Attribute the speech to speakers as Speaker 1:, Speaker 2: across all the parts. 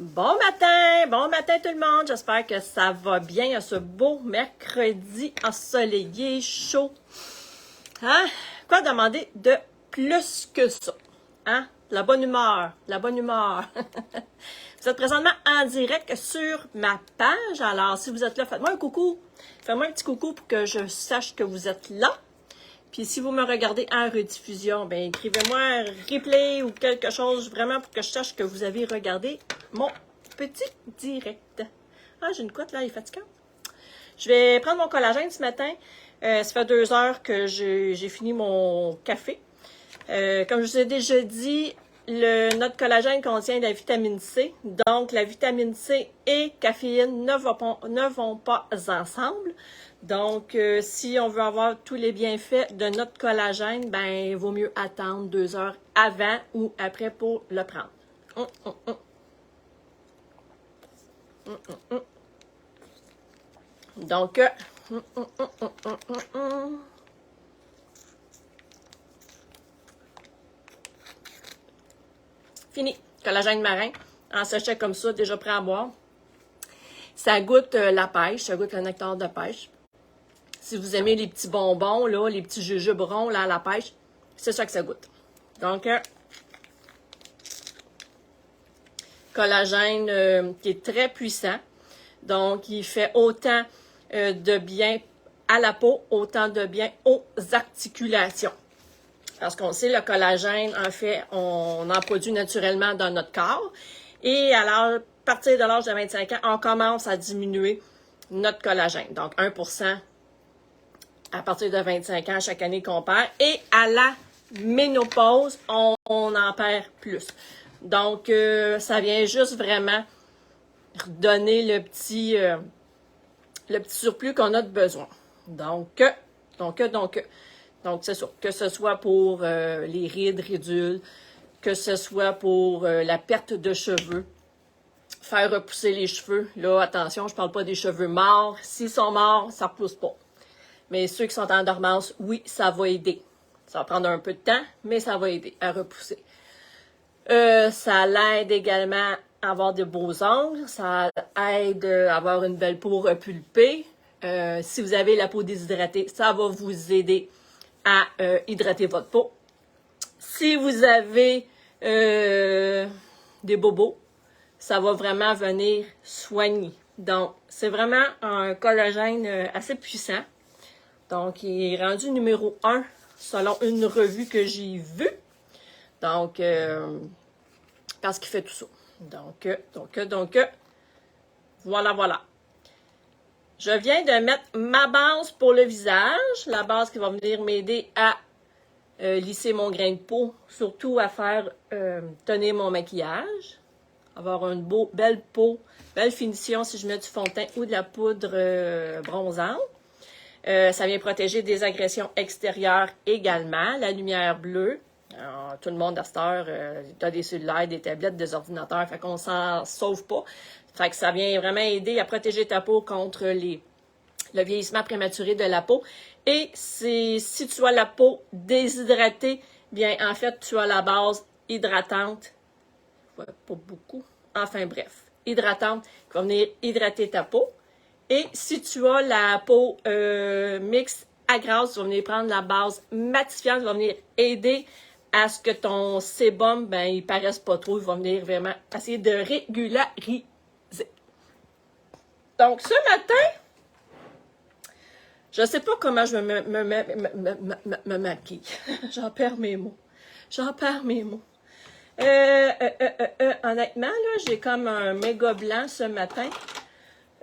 Speaker 1: Bon matin tout le monde, j'espère que ça va bien à ce beau mercredi ensoleillé, chaud. Hein? Quoi demander de plus que ça? Hein? La bonne humeur, la bonne humeur. Vous êtes présentement en direct sur ma page, alors si vous êtes là, faites-moi un coucou. Faites-moi un petit coucou pour que je sache que vous êtes là. Puis si vous me regardez en rediffusion, ben écrivez-moi un replay ou quelque chose vraiment pour que je sache que vous avez regardé mon petit direct. Ah, j'ai une couette là, elle est fatigante. Je vais prendre mon collagène ce matin. Ça fait 2 heures que j'ai fini mon café. Comme je vous ai déjà dit, notre collagène contient de la vitamine C. Donc, la vitamine C et caféine ne vont pas ensemble. Donc, si on veut avoir tous les bienfaits de notre collagène, ben, il vaut mieux attendre 2 heures avant ou après pour le prendre. Donc, fini. Collagène marin, en sachet comme ça, déjà prêt à boire. Ça goûte la pêche, ça goûte le nectar de pêche. Si vous aimez les petits bonbons, là, les petits jujubes ronds là, à la pêche, c'est ça que ça goûte. Donc, collagène qui est très puissant. Donc, il fait autant de bien à la peau, autant de bien aux articulations. Parce qu'on sait, le collagène, en fait, on en produit naturellement dans notre corps. Et à partir de l'âge de 25 ans, on commence à diminuer notre collagène. Donc, 1% à partir de 25 ans, chaque année qu'on perd. Et à la ménopause, on en perd plus. Donc, ça vient juste vraiment redonner le petit surplus qu'on a de besoin. Donc, c'est sûr, que ce soit pour les rides, ridules, que ce soit pour la perte de cheveux, faire repousser les cheveux. Là, attention, je parle pas des cheveux morts. S'ils sont morts, ça ne repousse pas. Mais ceux qui sont en dormance, oui, ça va aider. Ça va prendre un peu de temps, mais ça va aider à repousser. Ça l'aide également à avoir de beaux ongles. Ça aide à avoir une belle peau repulpée. Si vous avez la peau déshydratée, ça va vous aider à hydrater votre peau. Si vous avez des bobos, ça va vraiment venir soigner. Donc, c'est vraiment un collagène assez puissant. Donc, il est rendu numéro 1 selon une revue que j'ai vue. Donc, parce qu'il fait tout ça. Donc, voilà. Je viens de mettre ma base pour le visage. La base qui va venir m'aider à lisser mon grain de peau. Surtout à faire tenir mon maquillage. Avoir une belle peau, belle finition si je mets du fond de teint ou de la poudre bronzante. Ça vient protéger des agressions extérieures également. La lumière bleue. Alors, tout le monde à cette heure, a des cellulaires, des tablettes, des ordinateurs, fait qu'on s'en sauve pas. Fait que ça vient vraiment aider à protéger ta peau contre le vieillissement prématuré de la peau. Et si tu as la peau déshydratée, bien en fait, tu as la base hydratante. Ouais, pas beaucoup. Enfin bref, hydratante qui va venir hydrater ta peau. Et si tu as la peau mixte à grasse, tu vas venir prendre la base matifiante, qui va venir aider à ce que ton sébum, ben, il paraisse pas trop. Il va venir vraiment essayer de régulariser. Donc, ce matin, je sais pas comment je me maquille. J'en perds mes mots. Honnêtement, là, j'ai comme un méga blanc ce matin.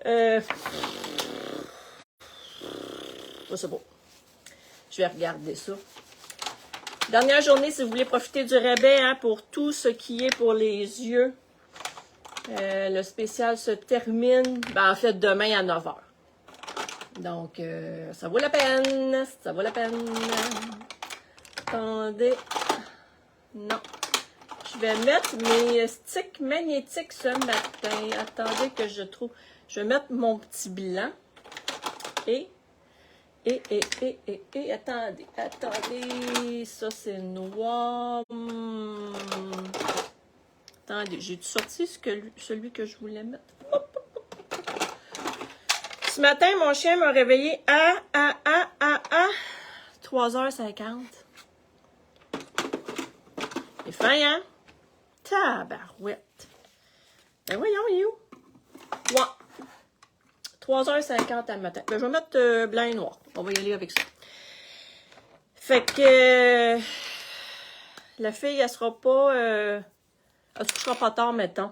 Speaker 1: Je sais pas. Je vais regarder ça. Dernière journée, si vous voulez profiter du rabais pour tout ce qui est pour les yeux. Le spécial se termine, en fait, demain à 9h. Donc, ça vaut la peine. Ça vaut la peine. Attendez. Non. Je vais mettre mes sticks magnétiques ce matin. Attendez que je trouve. Je vais mettre mon petit blanc. Et attendez, ça c'est noir. Attendez, j'ai sorti celui que je voulais mettre. Ce matin, mon chien m'a réveillé à 3h50. C'est fin, hein? Tabarouette. Ben voyons, il est où? Ouais. 3h50 le matin. Ben, je vais mettre blanc et noir. On va y aller avec ça. Fait que la fille, elle sera pas... elle se couchera pas tard, mettons.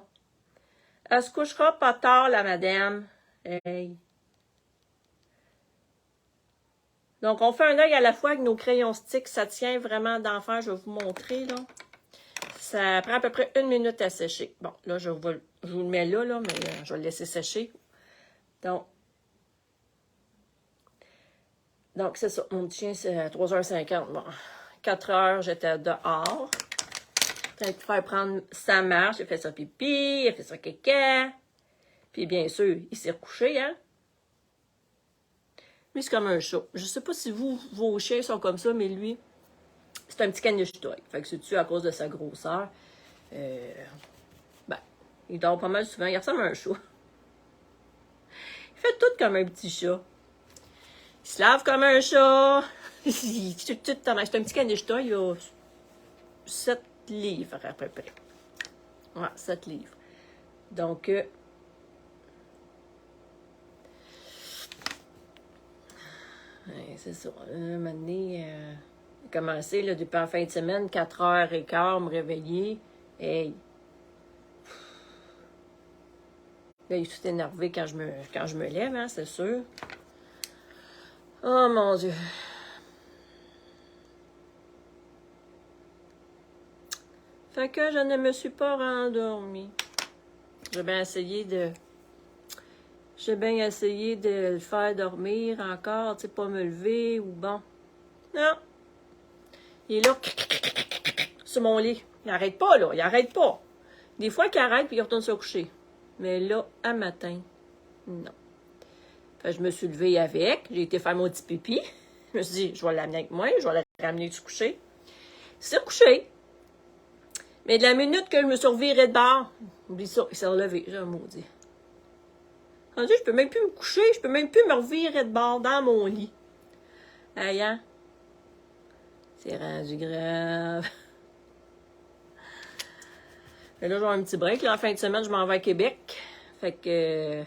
Speaker 1: Elle se couchera pas tard, la madame. Hey. Donc, on fait un œil à la fois avec nos crayons sticks. Ça tient vraiment d'enfer. Je vais vous montrer, là. Ça prend à peu près 1 minute à sécher. Bon, là, je vous le mets là, mais je vais le laisser sécher. Donc c'est ça. Mon petit chien, c'est à 3h50. Bon, 4h, j'étais dehors. Peut-être faire prendre sa marche. Il fait ça pipi, il fait ça caca. Puis, bien sûr, il s'est recouché, hein. Lui, c'est comme un chat. Je sais pas si vos chiens sont comme ça, mais lui, c'est un petit caniche-toy. Fait que c'est-tu à cause de sa grosseur. Ben, il dort pas mal souvent. Il ressemble à un chat. Il fait tout comme un petit chat. Il se lave comme un chat. C'est un petit caniche-toy. Il a 7 livres à peu près. Ouais, 7 livres. Donc, c'est ça. Un moment donné, j'ai commencé là, depuis la fin de semaine, 4h15, me réveiller. Hey. Là, il est tout énervé quand je me lève, hein, c'est sûr. Oh mon Dieu. Fait que je ne me suis pas rendormie. J'ai bien essayé de le faire dormir encore, tu sais, pas me lever ou bon. Non. Il est là, sur mon lit. Il arrête pas, là. Il arrête pas. Des fois qu'il arrête puis il retourne se coucher. Mais là, à matin, non. Fait que je me suis levée avec. J'ai été faire mon petit pipi. Je me suis dit, je vais l'amener avec moi. Je vais la ramener se coucher. Il s'est couché. Mais de la minute que je me suis revirée de bord, oublie ça, il s'est relevé. J'ai un maudit. Rendu, je peux même plus me coucher. Je peux même plus me revirer de bord dans mon lit. Aïe, hein? C'est rendu grave. Et là, j'ai un petit break. Là, en fin de semaine, je m'en vais à Québec. Fait que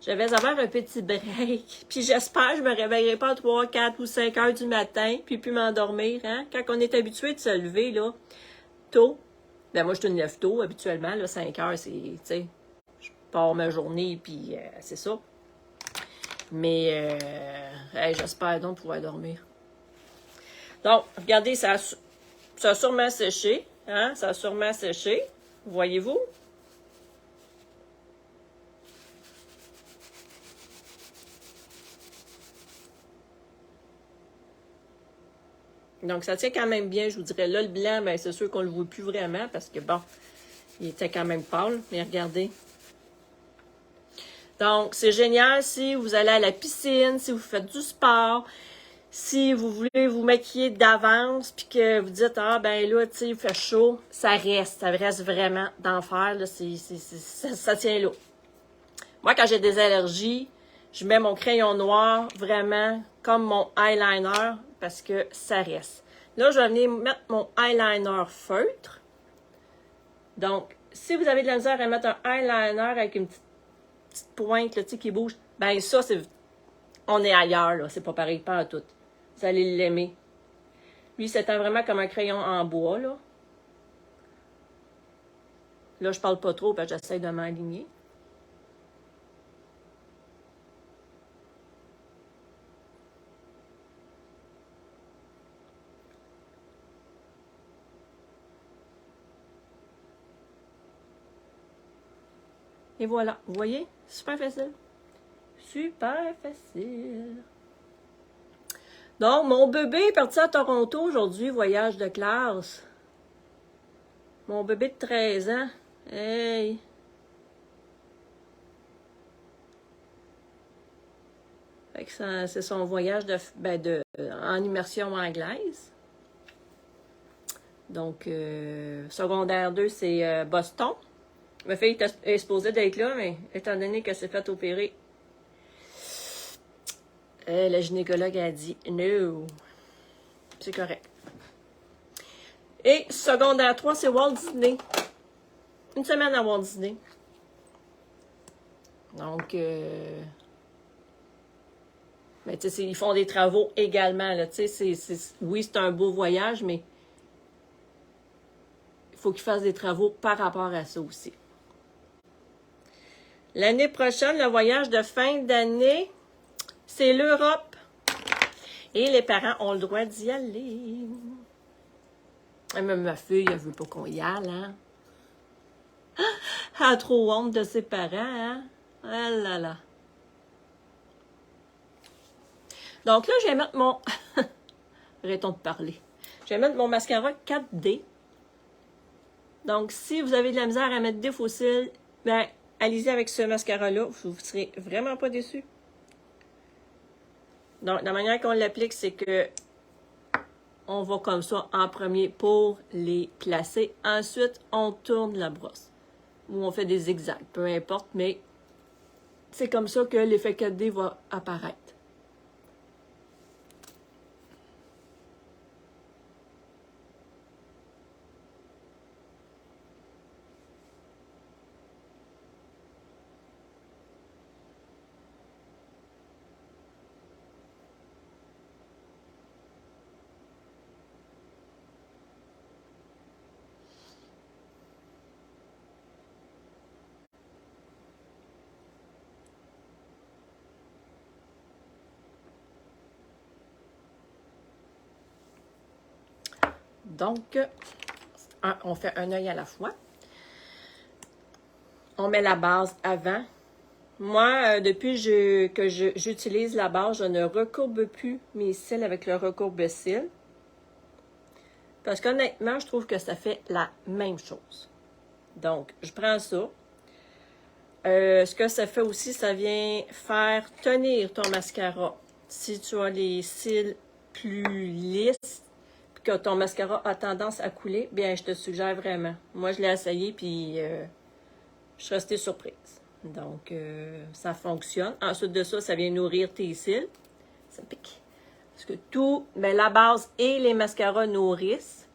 Speaker 1: je vais avoir un petit break. Puis j'espère que je me réveillerai pas à 3, 4 ou 5 heures du matin, puis m'endormir. Hein? Quand on est habitué de se lever là, tôt, ben moi, je te lève tôt habituellement. Là, 5 heures, c'est, tu sais, je pars ma journée, puis c'est ça. Mais hey, j'espère donc pouvoir dormir. Donc, regardez, ça a sûrement séché. Hein? Ça a sûrement séché. Voyez-vous? Donc, ça tient quand même bien, je vous dirais. Là, le blanc, ben, c'est sûr qu'on le voit plus vraiment parce que, bon, il était quand même pâle. Mais regardez. Donc, c'est génial si vous allez à la piscine, si vous faites du sport, si vous voulez vous maquiller d'avance, puis que vous dites, ah, ben là, tu sais, il fait chaud, ça reste vraiment d'enfer, là, ça tient là. Moi, quand j'ai des allergies, je mets mon crayon noir vraiment comme mon eyeliner parce que ça reste. Là, je vais venir mettre mon eyeliner feutre. Donc, si vous avez de la misère à mettre un eyeliner avec une petite pointe là, qui bouge, ben ça, on est ailleurs, là. C'est pas pareil, pas à tout. Vous allez l'aimer. Lui, c'est vraiment comme un crayon en bois, là. Là, je parle pas trop parce que j'essaie de m'aligner. Et voilà, vous voyez? Super facile. Super facile. Donc, mon bébé est parti à Toronto aujourd'hui, voyage de classe. Mon bébé de 13 ans. Hey! Fait que c'est son voyage en immersion anglaise. Donc, secondaire 2, c'est Boston. Ma fille est supposée d'être là, mais étant donné qu'elle s'est fait opérer, le gynécologue a dit « No ». C'est correct. Et secondaire 3, c'est Walt Disney. Une semaine à Walt Disney. Donc, mais tu sais, ils font des travaux également. Là, oui, c'est un beau voyage, mais il faut qu'ils fassent des travaux par rapport à ça aussi. L'année prochaine, le voyage de fin d'année, c'est l'Europe. Et les parents ont le droit d'y aller. Même ma fille, elle veut pas qu'on y aille, hein? Elle a trop honte de ses parents, hein? Ah là là. Donc là, je vais mettre mon... Arrêtons de parler. Je vais mettre mon mascara 4D. Donc, si vous avez de la misère à mettre des faux cils, ben, allez-y avec ce mascara-là. Vous ne serez vraiment pas déçus. Donc, la manière qu'on l'applique, c'est que on va comme ça en premier pour les placer. Ensuite, on tourne la brosse. Ou on fait des zigzags, peu importe, mais c'est comme ça que l'effet 4D va apparaître. Donc, on fait un œil à la fois. On met la base avant. Moi, depuis que j'utilise la base, je ne recourbe plus mes cils avec le recourbe-cils. Parce qu'honnêtement, je trouve que ça fait la même chose. Donc, je prends ça. Ce que ça fait aussi, ça vient faire tenir ton mascara. Si tu as les cils plus lisses, puis que ton mascara a tendance à couler, bien, je te suggère vraiment. Moi, je l'ai essayé, puis je suis restée surprise. Donc, ça fonctionne. Ensuite de ça, ça vient nourrir tes cils. Ça pique. Parce que tout, ben, la base et les mascaras nourrissent.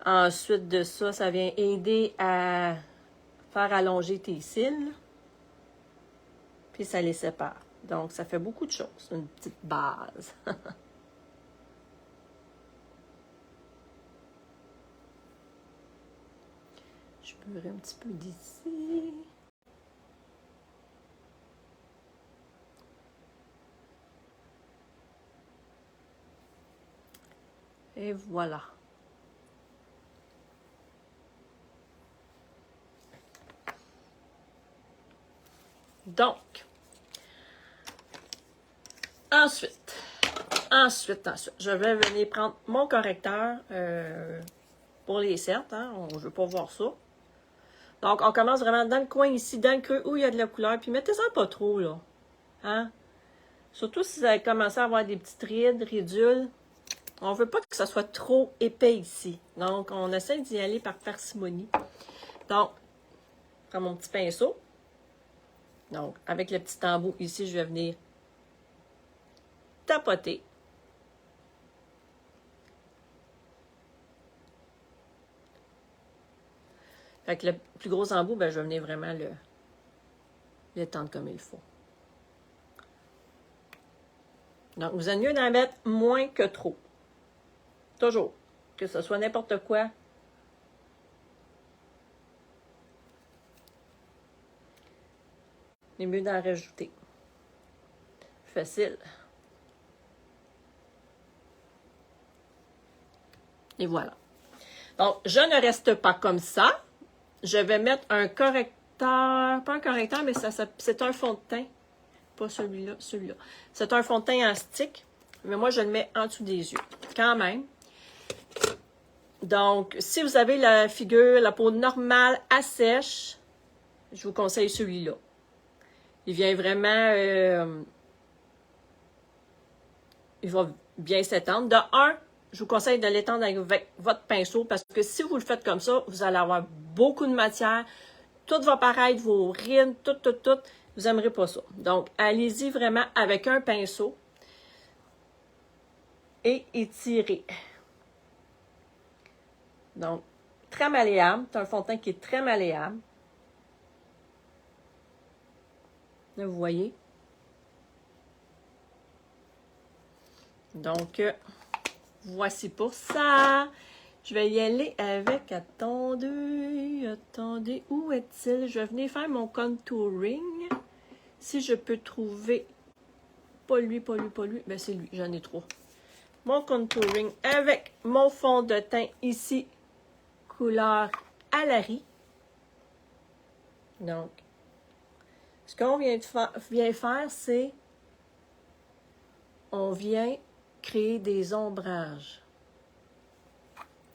Speaker 1: Ensuite de ça, ça vient aider à faire allonger tes cils. Puis ça les sépare. Donc, ça fait beaucoup de choses. Une petite base. Je peux un petit peu d'ici. Et voilà. Donc, ensuite, je vais venir prendre mon correcteur pour les certes. Hein, je ne veux pas voir ça. Donc, on commence vraiment dans le coin ici, dans le creux où il y a de la couleur. Puis, mettez-en pas trop, là. Hein? Surtout si vous avez commencé à avoir des petites ridules. On ne veut pas que ça soit trop épais ici. Donc, on essaie d'y aller par parcimonie. Donc, je prends mon petit pinceau. Donc, avec le petit embout ici, je vais venir tapoter. Fait que le plus gros embout, ben, je vais venir vraiment le tendre comme il faut. Donc, vous êtes mieux d'en mettre moins que trop. Toujours. Que ce soit n'importe quoi. Il est mieux d'en rajouter. Facile. Et voilà. Donc, je ne reste pas comme ça. Je vais mettre un correcteur. Pas un correcteur, mais c'est un fond de teint. Pas celui-là, celui-là. C'est un fond de teint en stick. Mais moi, je le mets en dessous des yeux. Quand même. Donc, si vous avez la figure, la peau normale à sèche, je vous conseille celui-là. Il vient vraiment... il va bien s'étendre. De un, je vous conseille de l'étendre avec votre pinceau parce que si vous le faites comme ça, vous allez avoir beaucoup de matière. Tout va paraître, vos rides, tout. Vous n'aimerez pas ça. Donc, allez-y vraiment avec un pinceau et étirez. Donc, très malléable. C'est un fond de teint qui est très malléable. Là, vous voyez. Donc, voici pour ça. Je vais y aller avec, attendez, où est-il? Je vais venir faire mon contouring. Si je peux trouver, pas lui, ben c'est lui, j'en ai trois. Mon contouring avec mon fond de teint ici, couleur à la riz. Donc, ce qu'on vient faire, c'est, on vient créer des ombrages.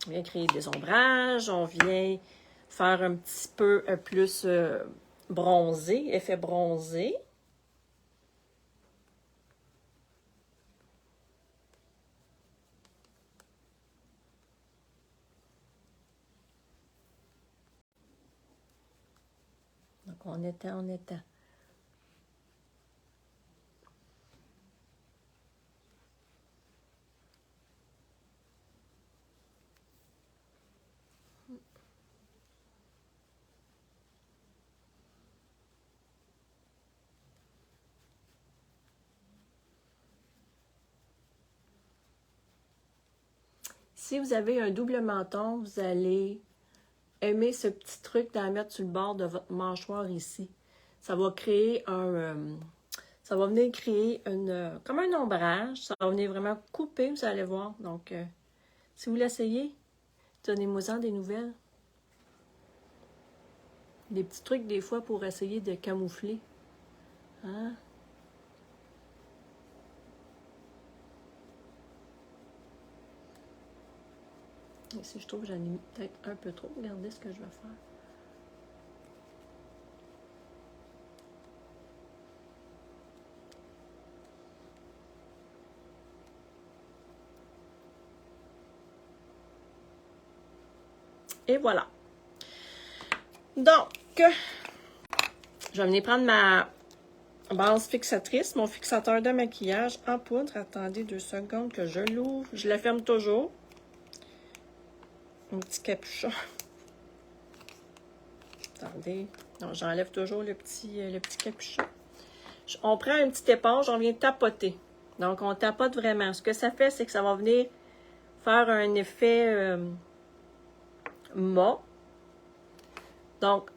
Speaker 1: On vient créer des ombrages, on vient faire un petit peu plus bronzé, effet bronzé. Donc, on étend. Si vous avez un double menton, vous allez aimer ce petit truc d'en mettre sur le bord de votre mâchoire ici. Ça va créer ça va venir créer comme un ombrage. Ça va venir vraiment couper, vous allez voir. Donc, si vous l'essayez, donnez-moi-en des nouvelles. Des petits trucs des fois pour essayer de camoufler. Hein? Ici, je trouve que j'en ai mis peut-être un peu trop. Regardez ce que je vais faire. Et voilà. Donc, je vais venir prendre ma base fixatrice, mon fixateur de maquillage en poudre. Attendez 2 secondes que je l'ouvre. Je la ferme toujours. Un petit capuchon. Attendez. Non, j'enlève toujours le petit capuchon. On prend une petite éponge, on vient tapoter. Donc, on tapote vraiment. Ce que ça fait, c'est que ça va venir faire un effet mat. Donc,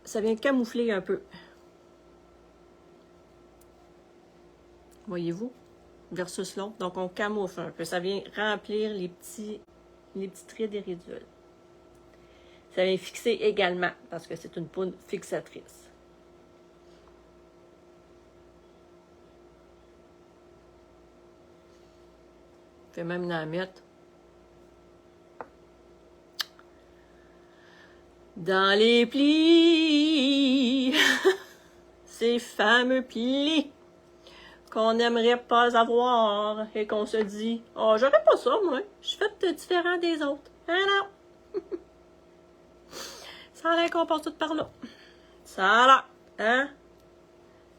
Speaker 1: ça vient camoufler un peu. Voyez-vous? Versus l'autre. Donc, on camoufle un peu. Ça vient remplir les petits traits des ridules. Ça vient fixer également, parce que c'est une poudre fixatrice. Je vais même en mettre dans les plis. Ces fameux plis qu'on n'aimerait pas avoir et qu'on se dit « Oh, j'aurais pas ça, moi. Je suis faite différent des autres. » Ah non! Ça a l'air qu'on passe tout par là. Ça a l'air, hein?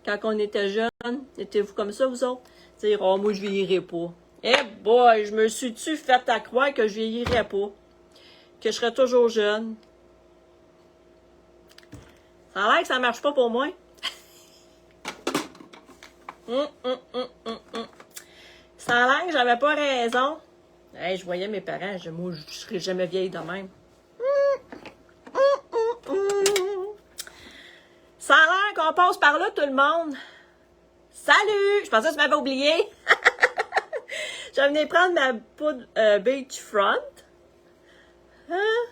Speaker 1: Quand on était jeune, étiez-vous comme ça, vous autres? Dire « Oh, moi, je vieillirai pas. » Eh boy, je me suis-tu fait à croire que je vieillirais pas? Que je serais toujours jeune? Ça a l'air que ça marche pas pour moi. Ça a l'air que j'avais pas raison. Hey, je voyais mes parents, moi, je serais jamais vieille de même. Ça a l'air qu'on passe par là, tout le monde. Salut! Je pensais que tu m'avais oublié. Je vais venir prendre ma poudre Beachfront. Hein?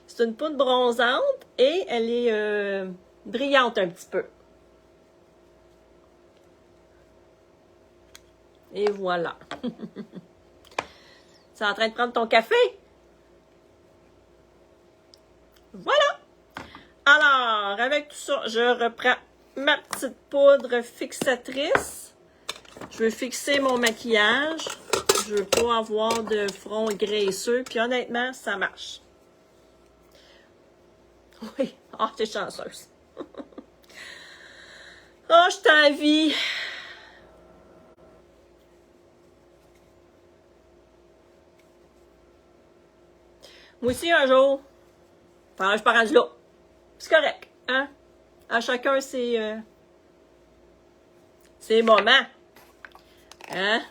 Speaker 1: C'est une poudre bronzante et elle est brillante un petit peu. Et voilà. C'est en train de prendre ton café? Voilà! Alors, avec tout ça, je reprends ma petite poudre fixatrice. Je vais fixer mon maquillage. Je veux pas avoir de front graisseux. Puis honnêtement, ça marche. Oui. Ah, t'es chanceuse. Ah, je t'envie. Moi aussi, un jour. Enfin, je suis pas rendue là. C'est correct, hein? À chacun ses moments. Hein?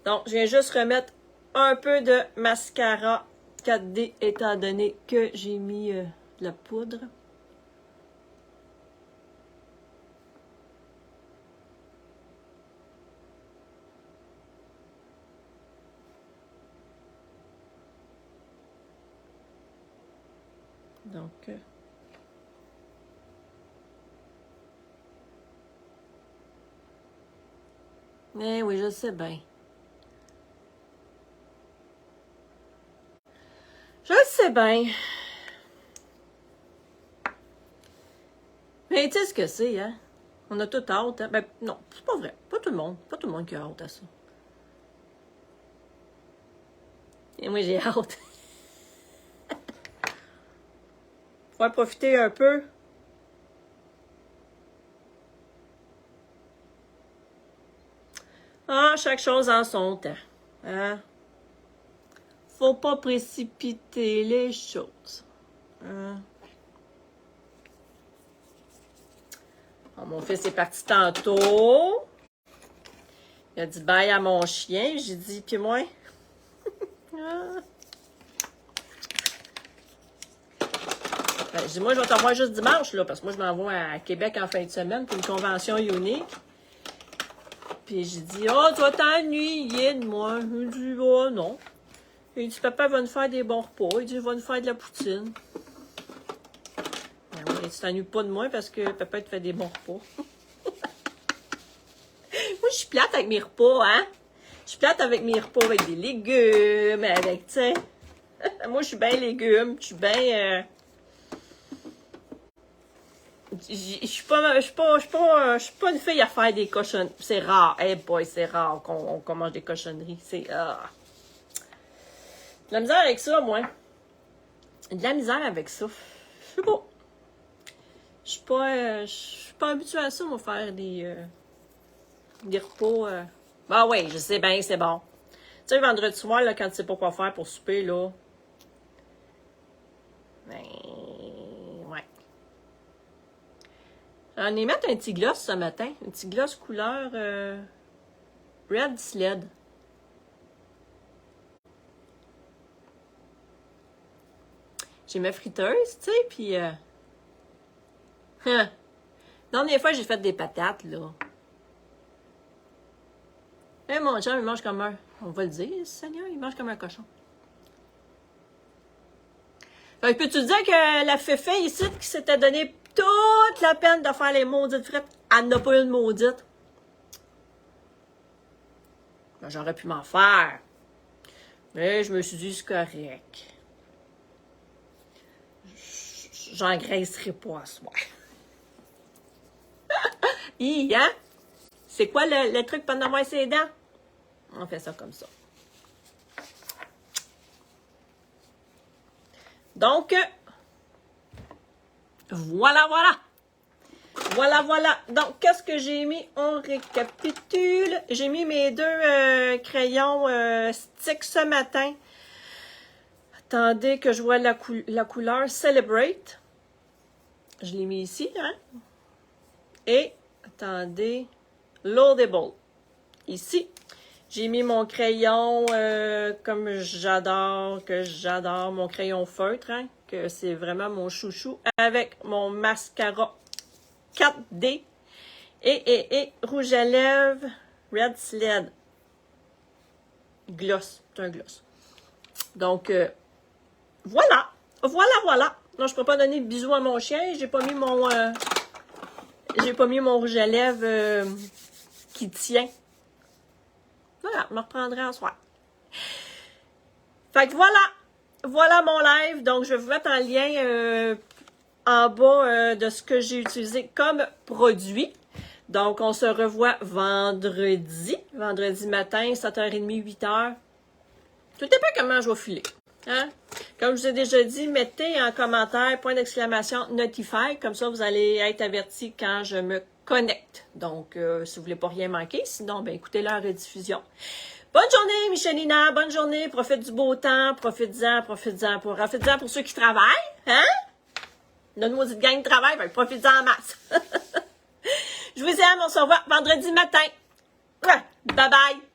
Speaker 1: Donc, je viens juste remettre un peu de mascara 4D étant donné que j'ai mis de la poudre. Donc, mais oui, je sais bien. Je sais bien. Mais tu sais ce que c'est, hein? On a tout hâte, hein? Ben, non, c'est pas vrai. Pas tout le monde. Pas tout le monde qui a hâte à ça. Et moi, j'ai hâte. Faut en profiter un peu. Ah, chaque chose en son temps. Hein? Faut pas précipiter les choses. Hein? Bon, mon fils est parti tantôt. Il a dit bye à mon chien. J'ai dit, puis moi? Ah. Ben, je dis, moi, je vais t'en voir juste dimanche, là, parce que moi, je m'en vais à Québec en fin de semaine pour une convention unique. Puis j'ai dit, oh, tu vas t'ennuyer de moi. Je dis, oh, non. Il dit, papa va nous faire des bons repas. Il dit, il va nous faire de la poutine. Ben oui, tu t'ennuies pas de moi parce que papa te fait des bons repas. Moi, je suis plate avec mes repas, hein? Je suis plate avec mes repas, avec des légumes, avec, tu sais. Moi, je suis bien légumes, je suis bien... Je suis pas une fille à faire des cochonneries. C'est rare. Hey boy, c'est rare qu'on mange des cochonneries. C'est... De la misère avec ça, moi. De la misère avec ça. Je sais pas. Je suis pas habituée à ça, moi, faire des repas. Ah ouais, je sais bien, c'est bon. Tu sais, vendredi soir, là, quand tu sais pas quoi faire pour souper, là. Ben, ouais. J'en ai mettre un petit gloss ce matin. Un petit gloss couleur Red Sled. J'ai ma friteuse, tu sais, puis... La dernière fois, j'ai fait des patates, là. Eh, mon chum, il mange comme un... On va le dire, Seigneur, il mange comme un cochon. Fait que peux-tu dire que la féfé ici, qui s'était donné toute la peine de faire les maudites frites, elle n'a pas une maudite? Ben, j'aurais pu m'en faire. Mais je me suis dit, c'est correct. J'engraisserai pas à soir. Hein? C'est quoi le truc pendant moi ses dents? On fait ça comme ça. Donc, voilà. Voilà. Donc, qu'est-ce que j'ai mis? On récapitule. J'ai mis mes deux crayons stick ce matin. Attendez que je vois la couleur Celebrate. Je l'ai mis ici, hein? Et, attendez, Loadable. Ici. J'ai mis mon crayon comme que j'adore, mon crayon feutre, hein, que c'est vraiment mon chouchou, avec mon mascara 4D et rouge à lèvres Red Sled. Gloss, c'est un gloss. Donc, voilà. Non, je ne peux pas donner de bisous à mon chien, j'ai pas mis mon rouge à lèvres qui tient. Voilà, je me reprendrai en soir. Fait que voilà mon live. Donc, je vais vous mettre en lien en bas de ce que j'ai utilisé comme produit. Donc, on se revoit vendredi matin, 7h30, 8h. Tout dépend comment je vais filer. Hein? Comme je vous ai déjà dit, mettez en commentaire, point d'exclamation, Notify, comme ça vous allez être averti quand je me connecte. Donc, si vous voulez pas rien manquer, sinon, ben écoutez la rediffusion. Bonne journée, Michelina, bonne journée, profite du beau temps, profite-en pour ceux qui travaillent, hein? Notre maudite gang de travail, ben profite-en en masse. Je vous aime, on se revoit vendredi matin. Bye bye!